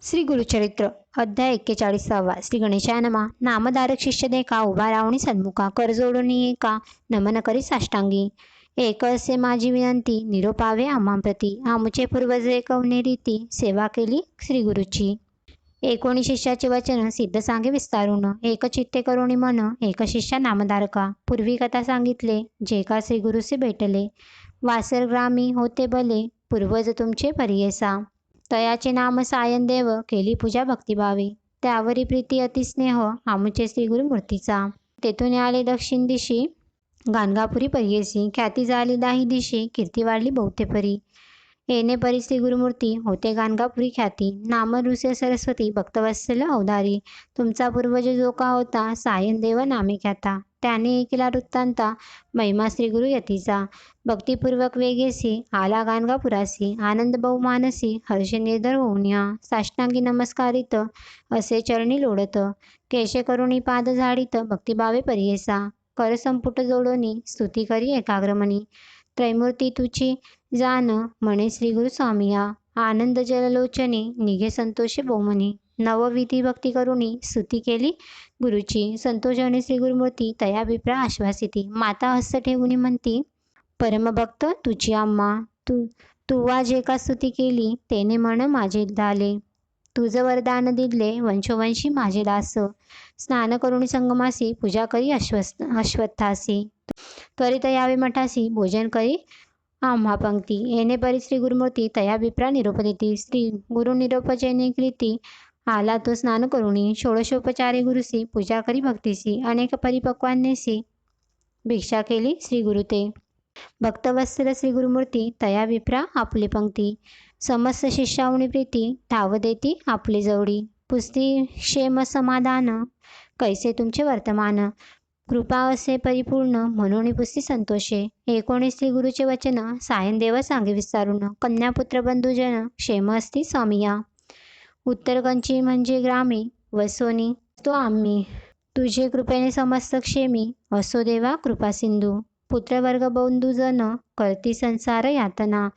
श्री गुरुचरित्र अध्याय 41. श्री गणेशाय नमा. नामधारक शिष्य देखा उभा रावणी सन्मुखा, कर जोडून एका नमन करी साष्टांगी. एक असे माझी विनंती, निरोपावे आम्हाप्रती. आमचे पूर्वज कवने रीती, सेवा केली श्री गुरुची. एकोणी शिष्याचे वचन सिद्ध सांगे विस्तारून, एक चित्ते करुणी मन एक शिष्या नामधारका. पूर्वी कथा सांगितले, जे का श्री गुरुसे भेटले. वासर ग्रामी होते भले, पूर्वज तुमचे परियेसा. तयाचे नाम सायनदेव, केली पूजा भक्तिभावे. त्यावरी प्रीती अतिस्नेह, आमचे श्री गुरुमूर्तीचा. तेथून आले दक्षिण दिशी, गाणगापुरी परियेसी. ख्याती झाली दाही दिशी, कीर्ती वाढली बहुते परी. येणे परी श्री गुरुमूर्ती, होते गाणगापुरी ख्याती. नाम ऋषे सरस्वती, भक्तवत्सल अवधारी. तुमचा पूर्वज जो का होता, सायनदेव नामे ख्याता. त्याने ऐकला वृत्तांता, महिमा श्री गुरु यतीचा. भक्तिपूर्वक वेगेसी, आला गाणगापुरासी. आनंद बहुमानसी, हर्ष निर्धर होऊनिया. साष्टांगी नमस्कारित, असे चरणी लोडत. केशे करुणी पाद झाडीत, भक्तिभावे परियेसा. कर संपुट जोडोनी, स्तुती करी एकाग्रमणी. त्रैमूर्ती तुची जान, म्हणे श्री गुरु स्वामिया. आनंद जललोचनी, निघे संतोषे बहुमनी. नवविधी भक्ती करुणी, स्तुती केली गुरुची. संतोषाने श्री गुरुमूर्ती, तया विप्रा आश्वासिती. माता हस्त ठेवून म्हणती, परमभक्त तुची आम्हा. तुवा जे का स्तुती केली, तेने मन माझे झाले. तुझ वरदान दिले, वंशोवंशी माझे दास. स्नान करुणी संगमासी, पूजा करी अश्वत्थासी. त्वरित यावे मठासी, भोजन करी आम्हा पंक्ती. येणे परी श्री गुरुमूर्ती, तया विप्रा निरोप देती. श्री गुरु निरोप जेणे कृती, आला तो स्नान करुणी. षोडशोपचारे गुरुसी, पूजा करी भक्तीसी. अनेक परिपक्वानेसी, भिक्षा केली श्री गुरु ते. भक्तवत्सल श्री गुरुमूर्ती, तया विप्रा आपली पंक्ती. समस्त शिष्यावणी प्रीती, ठाव देती आपली जवडी. पुस्ती क्षेम समाधान, कैसे तुमचे वर्तमान. कृपा असे परिपूर्ण, म्हणून पुस्ती संतोषे. एकोणी श्री गुरुचे वचन, सायनदेव सांगे विस्तारून. कन्यापुत्र बंधुजन, क्षेम असती स्वामिया. उत्तर कंची म्हणजे ग्रामी, वसोनी तो आम्ही. तुझे कृपेने समस्त क्षेमी, असो देवा कृपा सिंधू. पुत्रवर्ग बंधुजन, करती संसार यातना.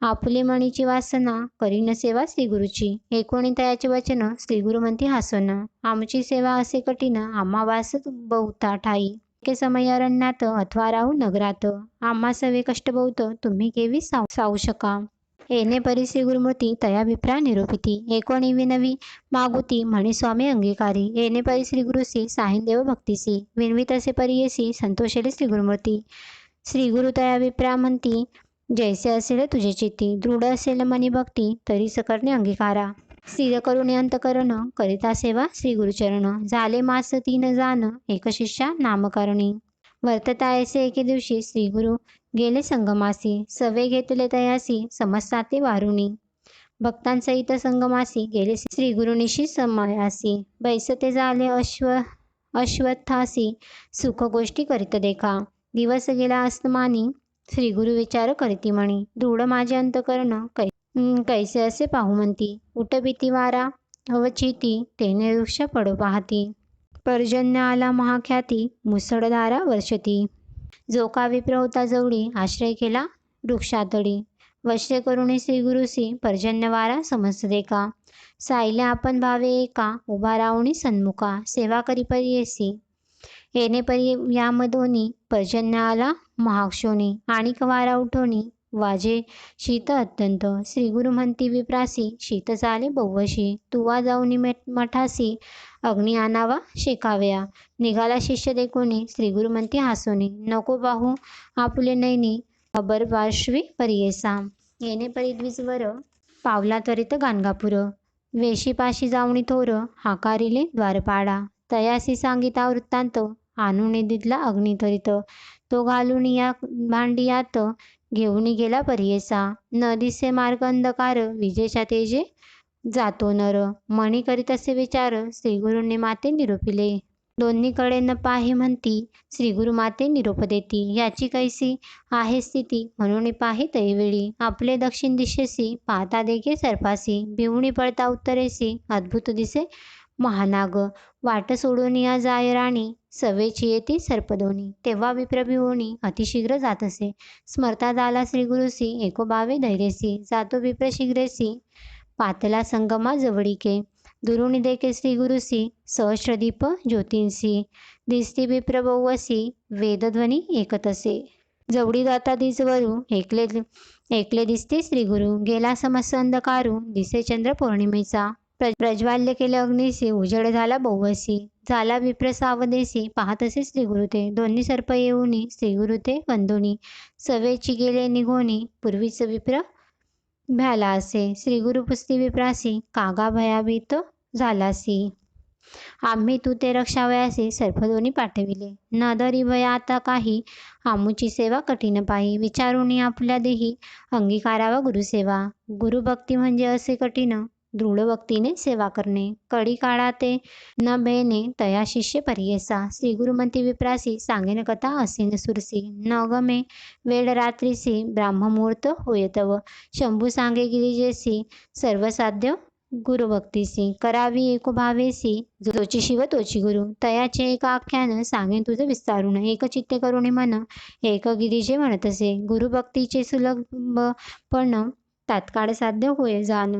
आपली मणीची वासना, करीन सेवा श्री गुरुची. एकोणी तयाचे वचन, श्री गुरु म्हणती हसन. आमची सेवा असे कठीण, आम्हा वास बहुता ठाई. के समय अरण्यात, अथवा राहू नगरात. आम्हा सवे कष्ट बहुत, तुम्ही केवी सावू शका. येणे परी श्री गुरुमूर्ती, तया विप्रा निरोपिती. एकोणी विनवी मागुती, म्हणे स्वामी अंगीकारी. येणे परी श्री गुरुसी, सायनदेव भक्तीसी. विनवीत असे परियेसी, संतोषेले श्री गुरुमूर्ती. श्री गुरु तया विप्रा म्हणती, जैसे असेल तुझे चित्ती. दृढ असेल मनी भक्ती, तरी सकरणे अंगीकारा. स्थिर करुणे अंतकरण, करिता सेवा श्री गुरुचरण. झाले मास 3 जान, एक शिष्या नामकारणी. वर्तता ऐसे एके दिवशी, श्री गुरु गेले संगमासी. सवे घेतले तयासी, समस्ताते वारुणी. भक्तांसहित संगमासी, गेले श्री गुरुनिशी समयासी. बैसते झाले अश्वत्थासी, सुख गोष्टी करीत देखा. दिवस गेला अस्तमानी, श्री गुरु विचार करीती म्हणी. दृढ माझे अंतकरण, कैसे असे पाहू म्हणती. उठ भीती वारा अवचिती, तेने वृक्ष पडो पाहती. पर्जन्य आला महाख्याती, मुसळधारा वर्षती. जो का विप्र होता जवळी, आश्रय केला वृक्षातडी. वश्य करुणे श्री गुरुसी, पर्जन्य वारा समस्त देखा. सायल्या आपण भावे एका, उभा रावणी सन्मुखा. सेवा करी परियेसी, येणे परी यामधोनी. पर्जन्य आला महाक्षोणी, आणि वारा उठोनी. वाजे शीत अत्यंत. श्री गुरु म्हणती विप्रासी, शीत झाले बहुवशी. तुवा जाऊनी मठासी, अग्नी आणावा शेकाव्या. निघाला शिष्य देखोनी, श्री गुरु म्हणती हासोनी. नको पाहू आपुले नैनी, अबर पार्श्वी परियेसा. येणे परी द्विजवर, पावला त्वरित गाणगापूर. वेशीपाशी जाऊनी थोर, हाकारिले द्वारपाडा. तयासी सांगिता वृत्तांत, आणून दिदला अग्नी त्वरित. तो घालून या भांडियात, घेऊन गेला परियेसा. न दिसे मार्ग अंधकार, विजेच्या तेजे जातो नर. मणी करीत असे विचार, श्री गुरूंनी माते निरोपिले. दोन्हीकडे न पाहे म्हणती, श्री गुरु माते निरोप देती. याची कैसी आहे स्थिती, म्हणून पाहे तैवेळी. आपले दक्षिण दिशेसी, पाहता देखे सर्पासी. भिवणी पडता उत्तरेसी, अद्भुत दिसे महानाग. वाट सोडून या जाय राणी, सवेची येती सर्पदोनी. तेव्हा विप्रभिवोनी, अतिशीघ्र जात असे. स्मरतात आला श्री गुरुसी, एको भावे धैर्यसी. जातो विप्र शीघ्रेसी, पातला संगमा जवळीके. दुरुनी देखे श्री गुरुसी सहस्रदीप ज्योतींसी. दिसती विप्र बहुवसी वेदध्वनी एकतसे. जवळी जाता दिसवरू एकले दिसते श्री गुरु. गेला समस्त अंधकारू दिसे चंद्र पौर्णिमेचा. प्रज्वाल्य केले अग्नीसी उजेड झाला बहुवसी. झाला विप्र सावदेसी पाहत असे श्री गुरु ते. दोन्ही सर्प येऊनी श्री गुरु ते वंदुनी. सवेची गेले निघोनी पूर्वीच विप्र भ्याला असे. श्री गुरु पुस्ती विप्रासी कागा भयाभीत झालासी. आम्ही तू ते रक्षावयासी सर्प दोन्ही पाठविले. न धरी भय आता काही आमुची सेवा कठीण पाही. विचारुनी आपल्या देही अंगीकारावा गुरुसेवा. गुरुभक्ती म्हणजे असे कठीण दृढ भक्तीने सेवा करणे. कडी काळा ते न बेने तया शिष्य परियेसा. श्री गुरुमंती विप्रासी सांगेन कथा असेन सुरसी. न गमे वेळ रात्रीसी ब्राह्ममुहूर्त होय तव. शंभू सांगे गिरिजेसी सर्वसाध्य गुरुभक्तीसी. करावी एको भावेसी जोची शिव तोची गुरु. तयाचे एक आख्यान सांगेन तुझं विस्तारून. एक चित्ते करुणी मन एक गिरिजे म्हणतसे. गुरुभक्तीचे सुलभपण तात्काळ साध्य होय जाण.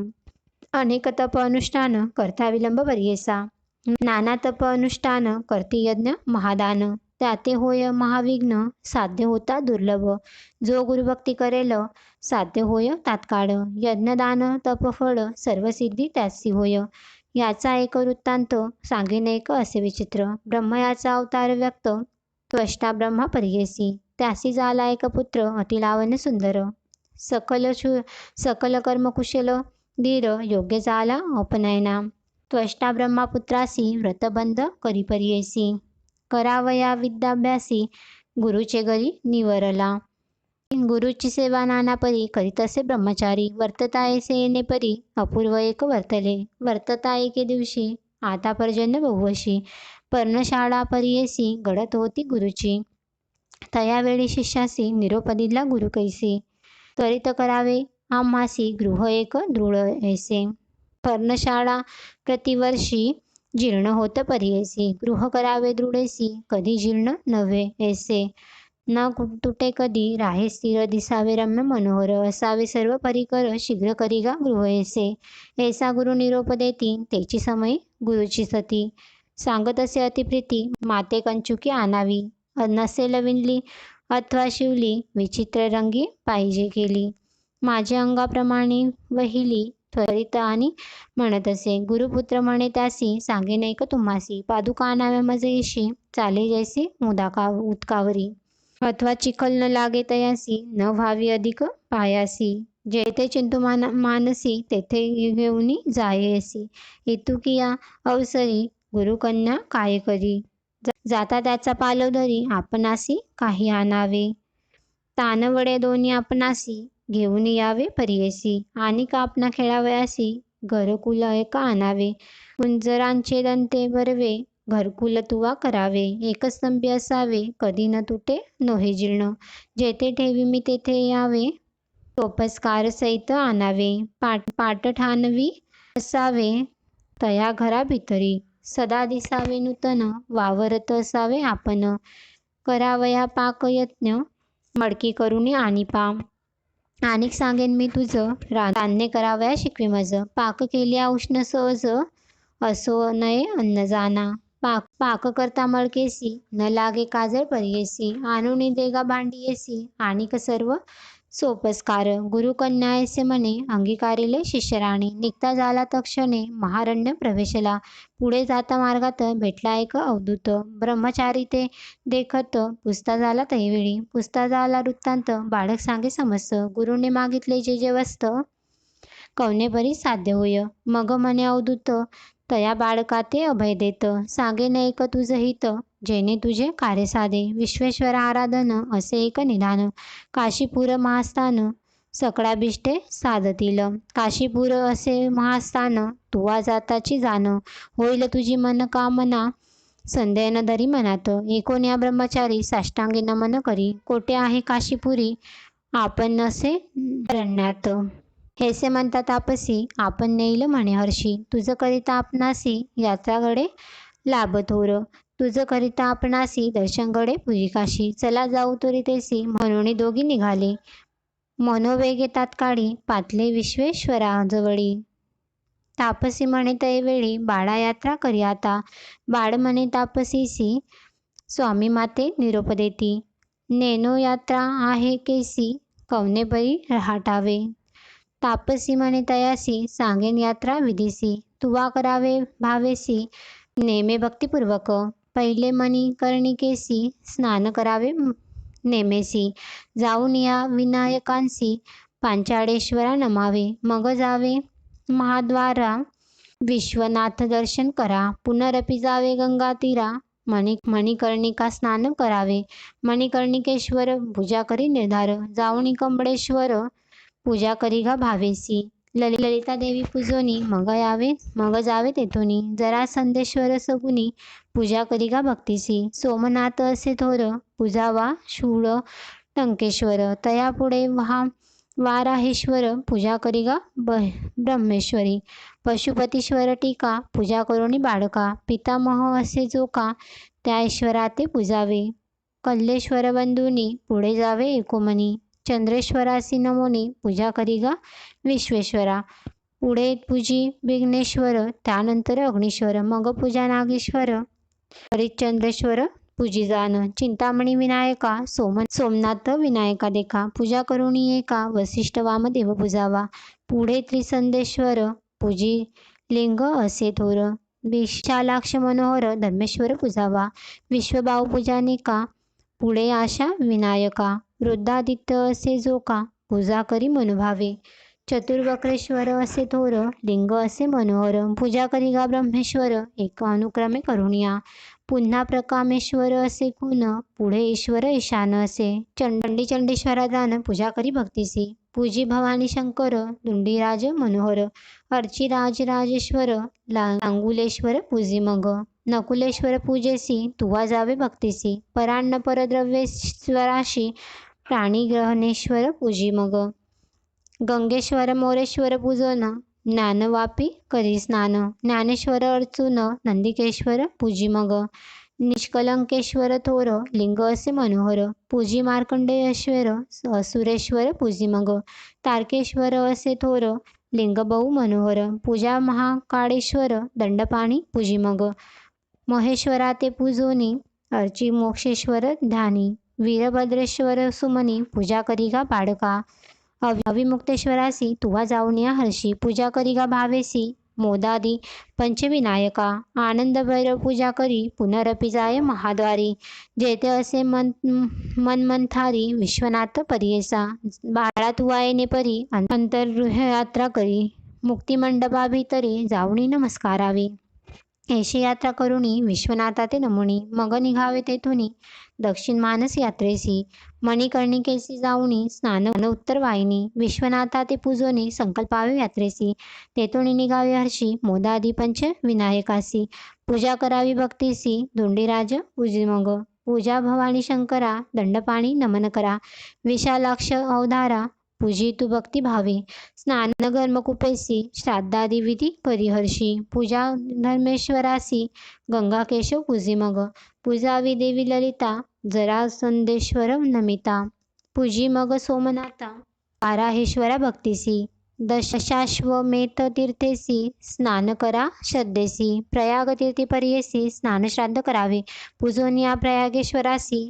अनेक तप अनुष्ठान करता विलंब परियेसा. नाना तप अनुष्ठान करती यज्ञ महादान. त्याते होय महाविघ्न साध्य होता दुर्लभ. जो गुरुभक्ती करेल साध्य होय तात्काळ. यज्ञदान तपफळ सर्व सिद्धी त्याची होय. याचा एक वृत्तांत सांगेन एक असे विचित्र. ब्रह्म याचा अवतार व्यक्त त्वष्टा ब्रह्मा परियेसी. त्यासी झाला एक पुत्र अति लावण्य सुंदर. सकल कर्म कुशल धीर योग्य झाला अपनयना. त्वष्टा ब्रह्मापुत्रासी व्रतबंध करी परियेसी. करावया विद्याभ्यासी गुरुचे घरी निवरला. गुरुची सेवा नाना परी करीत असे ब्रह्मचारी. वर्तता ऐसे येणे परी अपूर्व एक वर्तले. वर्तता एके दिवशी आता पर्जन्य बहुवशी. पर्णशाळा परियेसी घडत होती गुरुची. तयावेळी शिष्यासी निरोप दिला गुरु कैसी. त्वरित करावे आम्हासी गृह एक दृढ ऐसे. पर्णशाळा प्रतिवर्षी जीर्ण होत परियेसी. गृह करावे दृढेसी कधी जीर्ण नव्हे ऐसे. न तुटे कधी राहे स्थिर दिसावे रम्य मनोहर. असावे सर्व परिकर शीघ्र करिगा गृह ऐसे. ऐसा गुरु निरोप देती तेची समय गुरुची सती. सांगत असे अतिप्रीती माते कंचुकी आणावी. नसेल विणली अथवा शिवली विचित्र रंगी पाहिजे केली. माझे अंगाप्रमाणे वहिली त्वरित आणि म्हणत असे. गुरुपुत्र म्हणे त्यासी सांगेन ऐक तुम्हासी. पादुका आणाव्या मज येशी चाले जैसे उदकावरी. अथवा चिखल न लागे तयासी न व्हावी अधिक पायासी. जेथे चिंतू मानसी तेथे घेऊनी जायसी. इतुकिया अवसरी गुरुकन्या काय करी. जाता त्याचा पालव धरी आपणासी काही आणावे. तानवडे दोन्ही आपणासी घेऊन यावे परियेसी. आणि का आपणा खेळावयासी घरकुल एक आणावे. कुंजरांचे दंते बरवे घरकुल तुवा करावे. एकस्तंभी असावे कधी न तुटे नोहे जीर्ण. जेथे ठेवी मी तेथे यावे सोपस्कार सहित आणावे. पाट ठाणवी असावे तया घरा भितरी. सदा दिसावे नूतन वावरत असावे आपण. करावया पाक यत्न मडकी करुणी आणि पा. आणिक सांगेन मी तुझं रांधणे करावया शिकवे मज. पाक केल्या उष्ण सहज असो नये अन्न जाना. पाक करता मळकेसी न लागे काजळ परियेसी. आणूनी देगा भांडीयेसी आणिक सर्व सोपस्कार. गुरुकन्या ऐसे म्हणे अंगीकारिले शिष्यराणे. निघता झाला तक्षणे महारण्य प्रवेशला. पुढे जाता मार्गात भेटला एक अवधूत. ब्रह्मचारी ते देखत पुसता झाला तैवेळी. पुसता झाला वृत्तांत बाळक सांगे समस्त. गुरुने मागितले जे जे वस्त कवने परी साध्य होय. मग म्हणे अवधूत तया बाळका ते अभय देत. सांगेन एक तुझ हित जेणे तुझे कार्य साधे. विश्वेश्वर आराधन असे एक निधान. काशीपूर महास्थान सकळाभिष्टे साधतील. काशीपूर असे महास्थान तुवा जाताची जाण. होईल तुझी मनकामना संदेह न धरी मनात. एकोण्या ब्रह्मचारी साष्टांगी नमन करी. कोठे आहे काशीपुरी आपण नसे रण्यात. हेसे म्हणता तापसी आपण नेईल म्हणे हर्षी. तुझ करिता आपणासी यात्रा घडे लाभ थोर. तुझ करिता आपणासी दर्शन घडे पुरी काशी. चला जाऊ त्वरितेसी म्हणून दोघी निघाले. मनोवेगे तात्काळी पातले विश्वेश्वरा जवळी. तापसी म्हणे तैवेळी बाळा यात्रा करी आता. बाळ म्हणे तापसीसी स्वामी माते निरोप देती. नेनो यात्रा आहे केसी कवने परी रहाटावे. तापसी म्हणे तयासी सांगेन यात्रा विधीसी. तुवा करावे भावेसी नेमे भक्तिपूर्वक. पहिले मनी कर्णिकेसी स्नान करावे नेमेसी. जाऊन या विनायकांसी पांचाळेश्वरा नमावे. मग जावे महाद्वारा विश्वनाथ दर्शन करा. पुनरपि जावे गंगा तीरा मणिकर्णिका स्नान करावे. मणिकर्णिकेश्वर पूजा करी निर्धार. जाऊन कंबळेश्वर पूजा करी गा भावेसी. ललिता देवी पूजोनी मग जावे तेथुनी. जरासंधेश्वर सगुनी पूजा करी गा भक्तीसी. सोमनाथ असे थोर पूजावा शूळ टंकेश्वर. तया पुढे वाराहेश्वर पूजा करी गा ब्रह्मेश्वरी. पशुपतीश्वर टीका पूजा करोनी बाळका. पितामह असे जोका त्या ईश्वरा ते पूजावे. कल्लेश्वर बंधुनी पुढे जावे एकोमनी. चंद्रेश्वरासी नमोनी पूजा करी गा विश्वेश्वरा. पुढे पूजी विघ्नेश्वर त्यानंतर अग्नीश्वर. मग पूजा नागेश्वर हरिश्चंद्रेश्वर पूजी जान. चिंतामणी विनायका सोमनाथ विनायका देखा. पूजा करुणी एका वसिष्ठ वामदेव पूजावा. पुढे त्रिसंदेश्वर पूजी लिंग असे थोर. विशालाक्ष मनोहर धर्मेश्वर पूजावा. विश्वभाऊ पूजा निका. पुढे आशा विनायका. वृद्धादित्य असे जोका पूजा करी मनोभावे. चतुर्वक्रेश्वर असे थोर लिंग असे मनोहर. पूजा करी गा ब्रह्मेश्वर एक अनुक्रमे करुणिया. पुन्हा प्रकामेश्वर असे कुन पुढे ईश्वर ईशान असे. चंडीश्वरा जान पूजा करी भक्तीसी. पूजी भवानी शंकर दुंडीराज मनोहर. अर्ची राजेश्वर लांगुलेश्वर पूजी मग. नकुलेश्वर पूजेसी तुवा जावे भक्तीसी. परान्न परद्रव्येश्वराशी प्राणीग्रहणेश्वर पूजी मग. गंगेश्वर मोरेश्वर पूजन ज्ञानवापी करी स्नान. ज्ञानेश्वर अर्चून नंदिकेश्वर पूजी मग. निष्कलंकेश्वर थोर लिंग असे मनोहर. पूजी मार्कंडेयेश्वर असुरेश्वर पूजी मग. तारकेश्वर असे थोर लिंग बहु मनोहर. पूजा महाकाळेश्वर दंडपाणी पूजी मग. महेश्वरा ते पूजोनी अर्ची मोक्षेश्वर ध्यानी. वीरभद्रेश्वर सुमनी पूजा करी गा बाळका. अविमुक्तेश्वरासी तुवा जाऊन या हर्षी. पूजा करी गा भावेसी मोदादी पंचविनायका. आनंद भैरव पूजा करी पुनरपि जाय महाद्वारी. जेथे असे मनमंथारी विश्वनाथ परियेसा. बाळा तुवा येणे परी अंतर्गृह यात्रा करी. मुक्तिमंडपा भीतरी जाऊनी नमस्कारावी. येशी यात्रा करुणी विश्वनाथा ते नमुनी. मग निघावे तेथुनी दक्षिण मानस यात्रेसी. मणिकर्णिकेसी जाऊनी स्नान उत्तर वाहिनी. विश्वनाथा ते पूजोनी संकल्पावे यात्रेसी. तेथुनी निघावे हर्षी मोदादी पंच विनायकासी. पूजा करावी भक्तीसी धुंडीराज पूजी मग. पूजा भवानी शंकरा दंडपाणी नमन करा. विशालाक्ष अवधारा पूजी तू भक्ती भावे. स्नान कर्मकुपेसी श्राद्धादी विधी परिहर्षी. पूजा धर्मेश्वरासी गंगा केशव पूजी मग. पूजावी देवी ललिता जरासंधेश्वर नमिता. पूजी मग सोमनाथा वाराहेश्वरा भक्तीसी. दशाश्वमेध तीर्थेसी स्नान करा श्रद्धेसी. प्रयाग तीर्थी परियेसी स्नान श्राद्ध करावे. पूजोनिया प्रयागेश्वरासी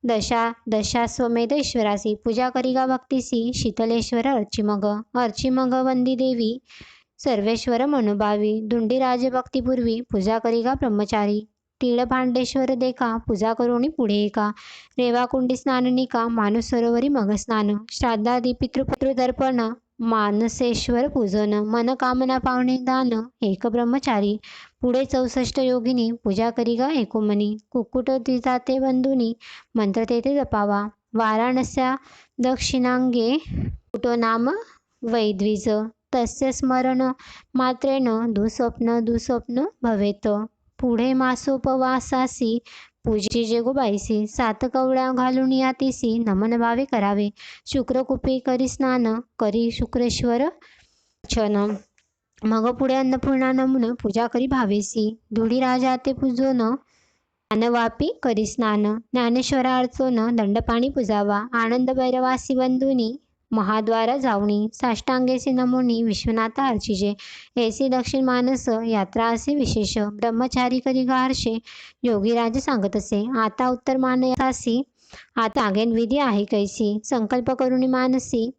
दशाश्वमेध ईश्वरासी. पूजा करी गा भक्तीसी शीतलेश्वर अर्चिमग वंदी देवी सर्वेश्वर मनोभावी. धुंडीराज भक्तीपूर्वी पूजा करी गा ब्रह्मचारी. टिळभांडेश्वर देखा पूजा करुणी पुढे एका. रेवाकुंडी स्नाननिका मानुस सरोवरी मग स्नान. श्राद्धादी पितृतर्पण मानसेश्वर पूजन. मनकामना पावणे दान एक ब्रह्मचारी. पुढे 64 योगिनी पूजा करी गा एकोमनी. कुक्कुट द्विजाते बंधुनी मंत्र तेथे जपावा. वाराणस्या दक्षिणांगे कुटो नाम वैद्विज. तस्य स्मरण मात्रेण दुःस्वप्न भवेत. पुढे मासोपवासासी पूजिजे गोबाईसी. 7 कवड्या घालून यातीसी नमन भावे करावे. शुक्रकूपी करी स्नान करी शुक्रेश्वर अर्चन. मग पुढे अन्नपूर्णा नमून पूजा करी भावेसी. धुळीराजा ते पूजोन ज्ञानवापी करी स्नान. ज्ञानेश्वरा अर्चोन दंडपाणी पूजावा. आनंद भैरवासी बंधुनी महाद्वारा जावणी साष्टांगेसी नमोनी विश्वनाथा अर्चिजे. ऐसी दक्षिण मानस यात्रा असे विशेष ब्रह्मचारी करी हर्षे योगीराज सांगत असे. आता उत्तर मानयासी आता आगेन विधी आहे कैसी. संकल्प करुणी मानसी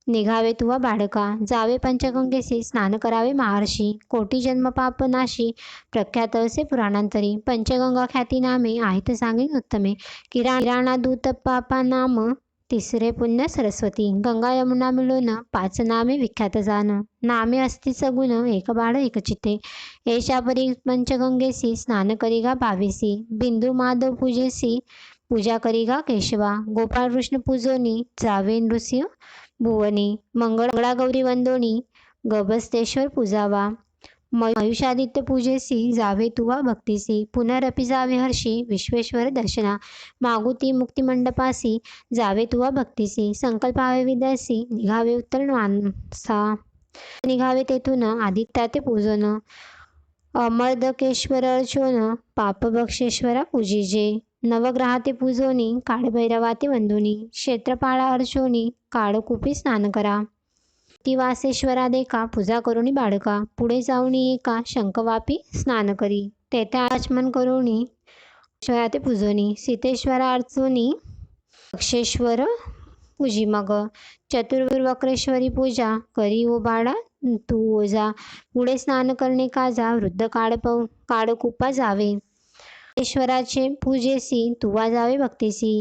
निघावे तुवा बाळका. जावे पंचगंगेसी स्नान करावे महर्षी. कोटी जन्म पाप नाशी प्रख्यात असे पुराणांतरी. पंचगंगा ख्याती नामे आहेत सांगेन उत्तमे. किराणा दूत पापा नाम तिसरे पुण्य सरस्वती. गंगा यमुना मिळून 5 नामे विख्यात जाण. नामे असती सगुण एक बाळ एक चिते. एषा परी पंचगंगेसी स्नान करिगा भावेसी. बिंदू माधव पूजेसी पूजा करिगा केशवा. गोपाळ कृष्ण पूजोनी जावे नृसिंह भुवनी. मंगळागौरी वंदोनी गभस्तेश्वर पूजावा. मयुषादित्य पूजेसी जावे तुवा भक्तीसी. पुनरपि जावे हर्षी विश्वेश्वर दर्शना. मागुती मुक्तिमंडपासी जावे तुवा भक्तीसी. संकल्पावे विद्यासी निघावे उत्तर मानसा. निघावे तेथून आदित्या ते पूजन. अमर्दकेश्वर अर्चोन पापभक्षेश्वरा पूजिजे. नवग्रहा ते पूजोनी काळभैरवा ते वंदोनी. क्षेत्रपाळा अर्चोनी काळकूपी स्नान करा. तिवासेश्वरा देखा पूजा करुणी बाळका. पुढे जाऊनी एका शंखवापी स्नान करी. तेथे आचमन करुणी ईश्वरा ते पूजोनी. सीतेश्वरा अर्चोनी अक्षेश्वर पूजी मग. चतुर्वक्रेश्वरी पूजा करी ओ बाळा तू ओजा. पुढे स्नान करणे काजा वृद्ध काळकुपा जावे. ईश्वराचे पूजेसी तुवा जावे भक्तीसी.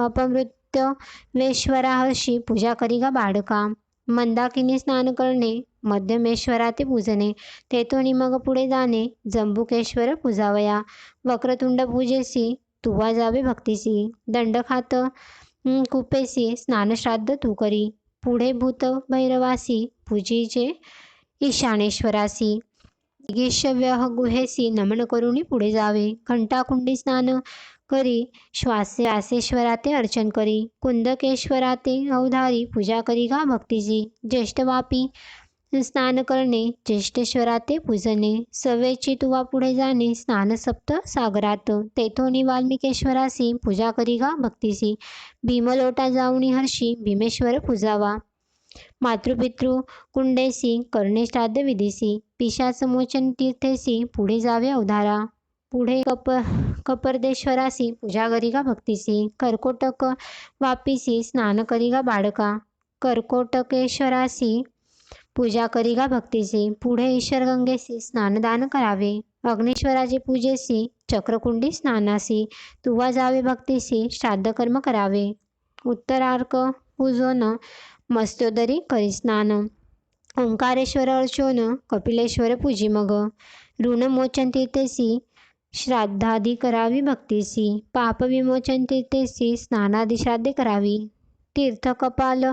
अपमृत्य वेश्वरा हर्षी पूजा करिगा बाळका. मंदाकिनी स्नान करणे मध्यमेश्वरा ते पूजने. तेथून मग पुढे जाणे जंबुकेश्वर पूजावया. वक्रतुंड पूजेसी तुवा जावे भक्तीसी. दंडखात कुपेसी स्नानश्राद्ध तू करी. पुढे भूत भैरवासी पूजीचे ईशानेश्वरासी. दिगेशव्यह गुहेसी नमन करुणी पुढे जावे. घंटाकुंडी स्नान करी श्वासेश्वरा ते अर्चन करी. कुंदकेश्वरा ते अवधारी पूजा करी गा भक्तीची. ज्येष्ठवापी स्नान करणे ज्येष्ठेश्वरा ते पूजने. सवेची तुवा पुढे जाणे स्नान सप्त सागरात. तेथोनी वाल्मिकेश्वरासी पूजा करी गा भक्तीसी. भीमलोटा जाऊनी हर्षी भीमेश्वर पूजावा. मातृपितृ कुंडेसी करणे श्राद्ध विधीसी. पिशाच मोचन तीर्थेसी पुढे जावे अवधारा. पुढे कपर्देश्वरासी पूजा करिगा भक्तीसी. कर्कोटक वापीसी स्नान करिगा बाळका. कर्कोटकेश्वरासी पूजा करिगा भक्तीसी. पुढे ईश्वरगंगेसी स्नानदान करावे. अग्नीश्वराची पूजेसी चक्रकुंडी स्नानासी. तुवा जावे भक्तीसी श्राद्ध कर्म करावे. उत्तरार्क पूजोन मस्तोदरी करी स्नान. ओंकारेश्वर अर्चोन कपिलेश्वर पूजी मग. ऋणमोचन तीर्थेसी श्राद्धादी करावी भक्तीसी. पाप विमोचन तीर्थेसी स्नानादी श्राद्धे करावी. तीर्थ कपाल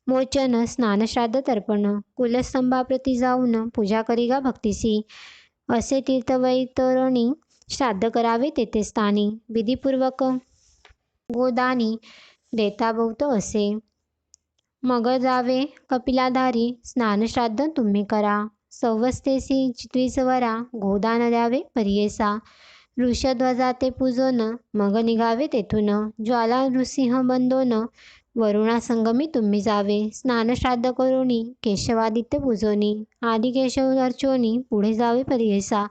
मोचन स्नान श्राद्ध तर्पण. कुलस्तंभाप्रती जाऊन पूजा करिगा भक्तीसी. असे तीर्थवैतरणी श्राद्ध करावे तेथे स्थानी. विधीपूर्वक गोदानी देता बहुत असे. मग जावे कपिलाधारी स्नान श्राद्ध तुम्ही करा. संवस्थेसी द्विजवरा गोदान द्यावे पर्येसा. वृषध्वजा ते पूजन मग निघावे तेथून. ज्वाला नृसिंह बंदोन वरुणा संगमी तुम्ही जावे. स्नान श्राद्ध करुणी केशवादित्य पूजोनी. आदि केशव अर्चोनी पुढे जावे पर्येसा.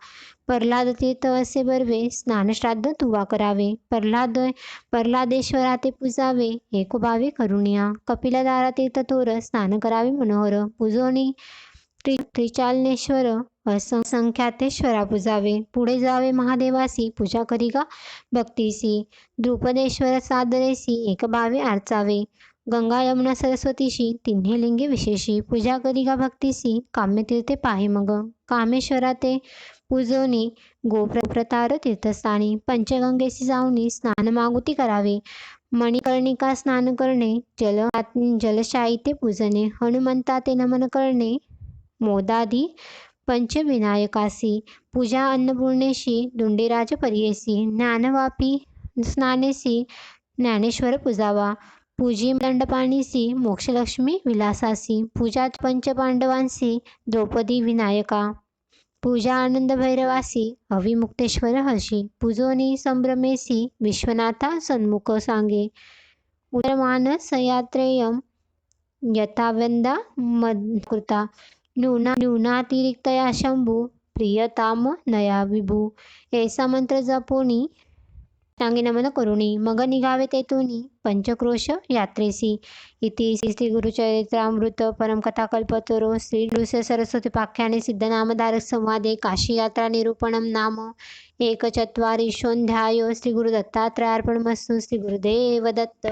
प्रल्हाद तीर्थ असे बर्वे स्नान श्राद्ध तुवा करावे. प्रल्हादेश्वरा ते पूजावे एकोभावे करुणिया. कपिलदारा तीर्थ थोर स्नान करावे मनोहर. पूजोनी त्रिचालनेश्वर असंख्यातेश्वरा पूजावे. पुढे जावे महादेवासी पूजा करिगा भक्तीसी. द्रुपदेश्वर सादरेसी एकभावे आर्चावे. गंगा यमुना सरस्वतीशी तिन्ही लिंगे विशेषी पूजा करिगा भक्तीसी. काम्यतीर्थे पाहे मग. कामेश्वरा ते पूजोनी गोप्रतार तीर्थस्थानी. पंचगंगेसी जाऊनी स्नान मागुती करावे. मणिकर्णिका स्नान करणे जलशाई ते पूजने. हनुमंता ते नमन करणे मोदादी पंचविनायकासी. पूजा अन्नपूर्णेशी दुंडीराज पर्येसी. ज्ञानवापी स्नानेसी ज्ञानेश्वर पूजावा. पूजी दंडपाणीसी मोक्षलक्ष्मी विलासासी. पूजा पंचपांडवांसी द्रौपदी विनायका. पूजा आनंद भैरवासी अविमुक्तेश्वर हर्षी. पूजोनी संभ्रमेसी विश्वनाथा सन्मुख सांगे. उत्तरमानस यात्रेयम यथाव्यन्दा मत्कृता न्यूनातिरिक्तया शंभू प्रियताम नया विभू. ऐसा मंत्र जपोनी साष्टांगी नमन करुणी मग निघावे तेथुनी पंचक्रोश यात्रेसी. इति श्री गुरुचरित्रामृत परमकथा कल्पतरो श्री नृसिंह सरस्वती पाख्याने सिद्धनामधारक संवादे काशी यात्रा निरूपणम नाम एकचत्वारिंशोऽध्यायो. श्री गुरु दत्तात्रयार्पणमस्तु. श्री गुरुदेव दत्त.